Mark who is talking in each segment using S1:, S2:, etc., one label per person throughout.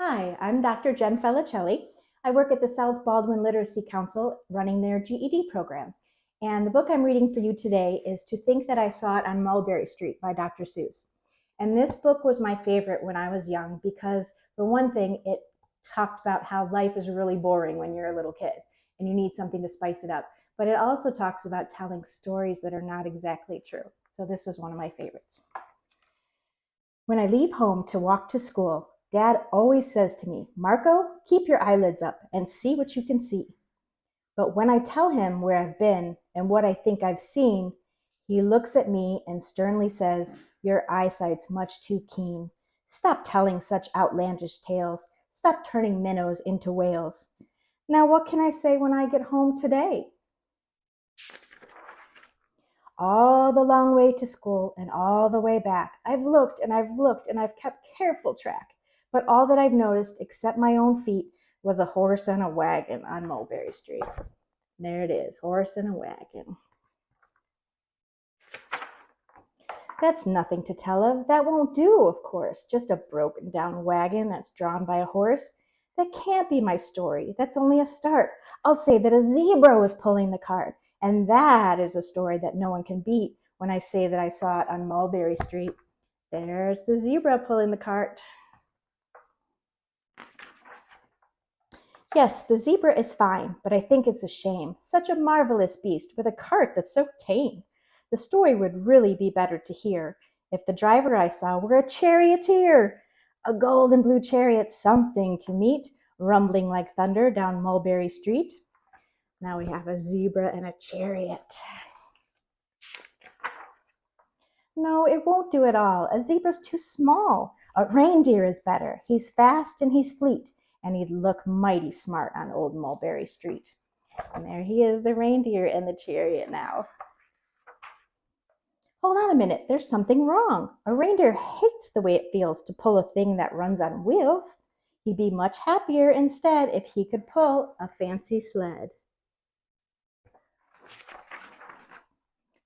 S1: Hi, I'm Dr. Jen Felicelli. I work at the South Baldwin Literacy Council running their GED program. And the book I'm reading for you today is To Think That I Saw It on Mulberry Street by Dr. Seuss. And this book was my favorite when I was young because, for one thing, it talked about how life is really boring when you're a little kid and you need something to spice it up. But it also talks about telling stories that are not exactly true. So this was one of my favorites. When I leave home to walk to school, Dad always says to me, Marco, keep your eyelids up and see what you can see. But when I tell him where I've been and what I think I've seen, he looks at me and sternly says, Your eyesight's much too keen. Stop telling such outlandish tales. Stop turning minnows into whales. Now, what can I say when I get home today? All the long way to school and all the way back, I've looked and I've looked and I've kept careful track. But all that I've noticed, except my own feet, was a horse and a wagon on Mulberry Street. There it is, horse and a wagon. That's nothing to tell of. That won't do, of course. Just a broken down wagon that's drawn by a horse. That can't be my story. That's only a start. I'll say that a zebra was pulling the cart. And that is a story that no one can beat when I say that I saw it on Mulberry Street. There's the zebra pulling the cart. Yes, the zebra is fine, but I think it's a shame. Such a marvelous beast with a cart that's so tame. The story would really be better to hear if the driver I saw were a charioteer. A gold and blue chariot, something to meet, rumbling like thunder down Mulberry Street. Now we have a zebra and a chariot. No, it won't do at all. A zebra's too small. A reindeer is better. He's fast and he's fleet, and he'd look mighty smart on old Mulberry Street. And there he is, the reindeer and the chariot now. Hold on a minute, there's something wrong. A reindeer hates the way it feels to pull a thing that runs on wheels. He'd be much happier instead if he could pull a fancy sled.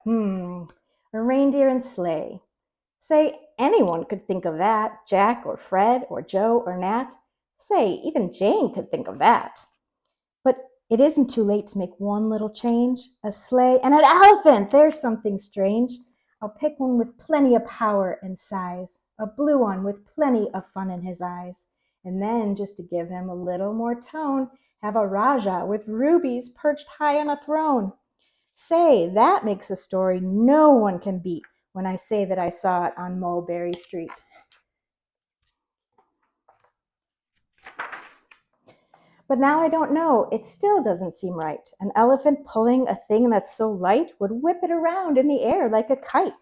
S1: A reindeer and sleigh. Say, anyone could think of that. Jack or Fred or Joe or Nat. Say, even Jane could think of that. But it isn't too late to make one little change. A sleigh and an elephant. There's something strange. I'll pick one with plenty of power and size. A blue one with plenty of fun in his eyes. And then, just to give him a little more tone, have a Raja with rubies perched high on a throne. Say, that makes a story no one can beat when I say that I saw it on Mulberry Street. But now I don't know. It still doesn't seem right. An elephant pulling a thing that's so light would whip it around in the air like a kite.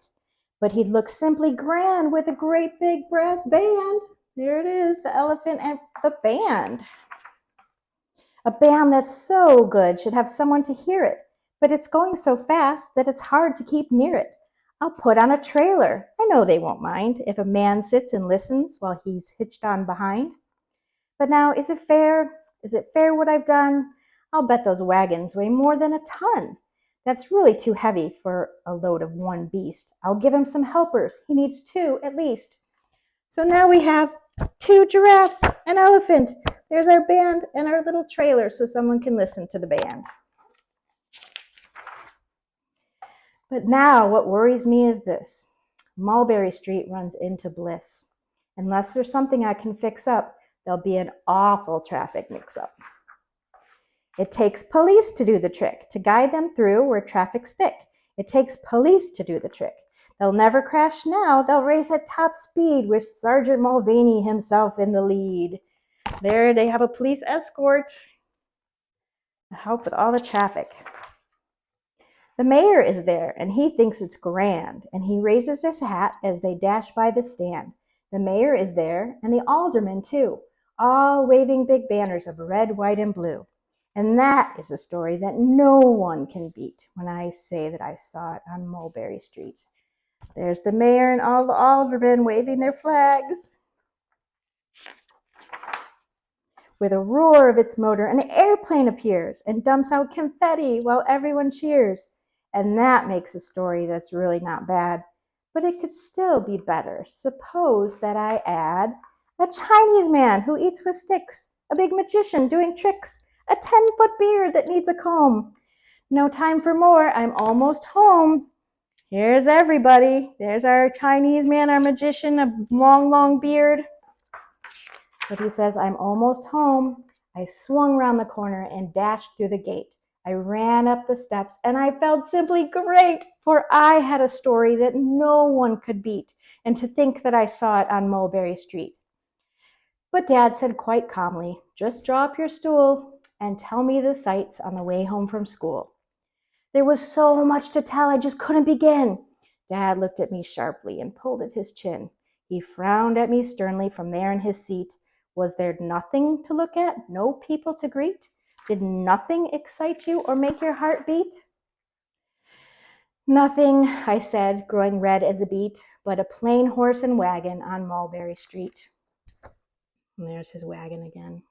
S1: But he'd look simply grand with a great big brass band. There it is, the elephant and the band. A band that's so good should have someone to hear it, but it's going so fast that it's hard to keep near it. I'll put on a trailer. I know they won't mind if a man sits and listens while he's hitched on behind. But now, is it fair? Is it fair what I've done? I'll bet those wagons weigh more than a ton. That's really too heavy for a load of one beast. I'll give him some helpers. He needs two at least. So now we have two giraffes, an elephant. There's our band and our little trailer so someone can listen to the band. But now what worries me is this. Mulberry Street runs into Bliss. Unless there's something I can fix up, there'll be an awful traffic mix-up. It takes police to do the trick, to guide them through where traffic's thick. It takes police to do the trick. They'll never crash now. They'll race at top speed with Sergeant Mulvaney himself in the lead. There they have a police escort to help with all the traffic. The mayor is there, and he thinks it's grand, and he raises his hat as they dash by the stand. The mayor is there, and the aldermen too, all waving big banners of red, white, and blue. And that is a story that no one can beat when I say that I saw it on Mulberry Street. There's the mayor and all the aldermen waving their flags. With a roar of its motor, an airplane appears and dumps out confetti while everyone cheers. And that makes a story that's really not bad, but it could still be better. Suppose that I add A Chinese man who eats with sticks, a big magician doing tricks, a 10-foot beard that needs a comb. No time for more, I'm almost home. Here's everybody. There's our Chinese man, our magician, a long, long beard. But he says, I'm almost home. I swung round the corner and dashed through the gate. I ran up the steps and I felt simply great, for I had a story that no one could beat, and to think that I saw it on Mulberry Street. But Dad said quite calmly, just draw up your stool and tell me the sights on the way home from school. There was so much to tell, I just couldn't begin. Dad looked at me sharply and pulled at his chin. He frowned at me sternly from there in his seat. Was there nothing to look at? No people to greet? Did nothing excite you or make your heart beat? Nothing, I said, growing red as a beet, but a plain horse and wagon on Mulberry Street. And there's his wagon again.